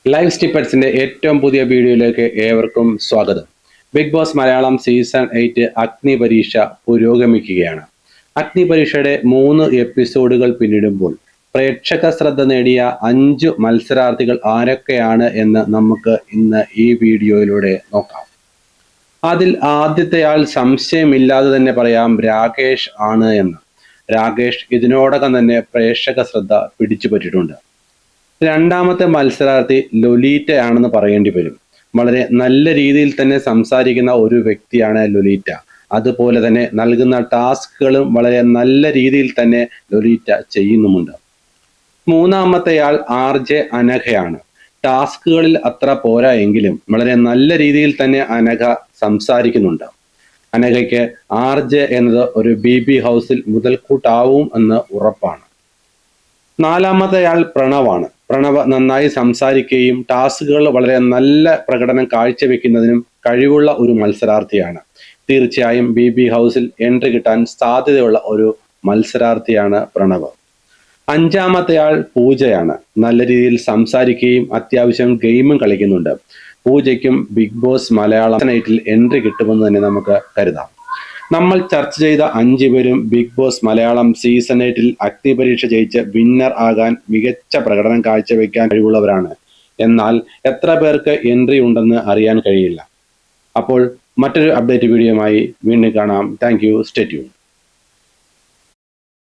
Live സ്നിപ്പറ്റ്സിന്റെ ഏറ്റവും പുതിയ വീഡിയോയിലേക്ക് ഏവർക്കും സ്വാഗതം. ബിഗ് ബോസ് മലയാളം സീസൺ 8 അഗ്നി പരീക്ഷ പുരോഗമിക്കുകയാണ്. അഗ്നി പരീക്ഷയുടെ 3 എപ്പിസോഡുകൾ പിന്നിടുമ്പോൾ പ്രേക്ഷക ശ്രദ്ധ നേടിയ 5 മത്സരാർത്ഥികൾ ആരൊക്കെയാണ് എന്ന് നമുക്ക് ഇന്ന് ഈ വീഡിയോയിലൂടെ നോക്കാം. അതിൽ ആദ്യത്തെയാൾ സംശയമില്ലാതെ തന്നെ പറയാം രാകേഷ് ആണ് എന്ന്. രാകേഷ് ഇതിനോടകം തന്നെ പ്രേക്ഷക ശ്രദ്ധ പിടിച്ചുപറ്റിയിട്ടുണ്ട്. രണ്ടാമത്തെ മത്സരാർത്ഥി ലൊലീറ്റയാണെന്ന് പറയേണ്ടി വരും. വളരെ നല്ല രീതിയിൽ തന്നെ സംസാരിക്കുന്ന ഒരു വ്യക്തിയാണ് ലൊലീറ്റ. അതുപോലെ തന്നെ നൽകുന്ന ടാസ്കുകളും വളരെ നല്ല രീതിയിൽ തന്നെ ലൊലീറ്റ ചെയ്യുന്നുമുണ്ട്. മൂന്നാമത്തെയാൾ RJ അനഘയാണ്. ടാസ്കുകളിൽ അത്ര പോരാ എങ്കിലും വളരെ നല്ല രീതിയിൽ തന്നെ അനഘ സംസാരിക്കുന്നുണ്ട്. അനഘയ്ക്ക് RJ എന്നത് ഒരു BB ഹൗസിൽ മുതൽക്കൂട്ടാവും എന്ന് ഉറപ്പാണ്. നാലാമത്തെയാൾ പ്രണവാണ്. പ്രണവ് നന്നായി സംസാരിക്കുകയും ടാസ്കുകൾ വളരെ നല്ല പ്രകടനം കാഴ്ചവെക്കുന്നതിനും കഴിവുള്ള ഒരു മത്സരാർത്ഥിയാണ്. തീർച്ചയായും BB ഹൗസിൽ എൻട്രി കിട്ടാൻ സാധ്യതയുള്ള ഒരു മത്സരാർത്ഥിയാണ് പ്രണവ്. അഞ്ചാമത്തെയാൾ പൂജയാണ്. നല്ല രീതിയിൽ സംസാരിക്കുകയും അത്യാവശ്യം ഗെയിമും കളിക്കുന്നുണ്ട്. പൂജയ്ക്കും ബിഗ് ബോസ് മലയാളം നൈറ്റിൽ എൻട്രി കിട്ടുമെന്ന് തന്നെ നമുക്ക് കരുതാം. നമ്മൾ ചർച്ച ചെയ്ത 5 പേരും ബിഗ് ബോസ് മലയാളം സീസൺ 8 അഗ്നി പരീക്ഷ ജയിച്ച് വിന്നർ ആകാൻ മികച്ച പ്രകടനം കാഴ്ചവെക്കാൻ കഴിവുള്ളവരാണ്. എന്നാൽ എത്ര പേർക്ക് എൻട്രി ഉണ്ടെന്ന് അറിയാൻ കഴിയില്ല. അപ്പോൾ മറ്റൊരു അപ്ഡേറ്റ് വീഡിയോയുമായി വീണ്ടും കാണാം. Thank you. Stay tune.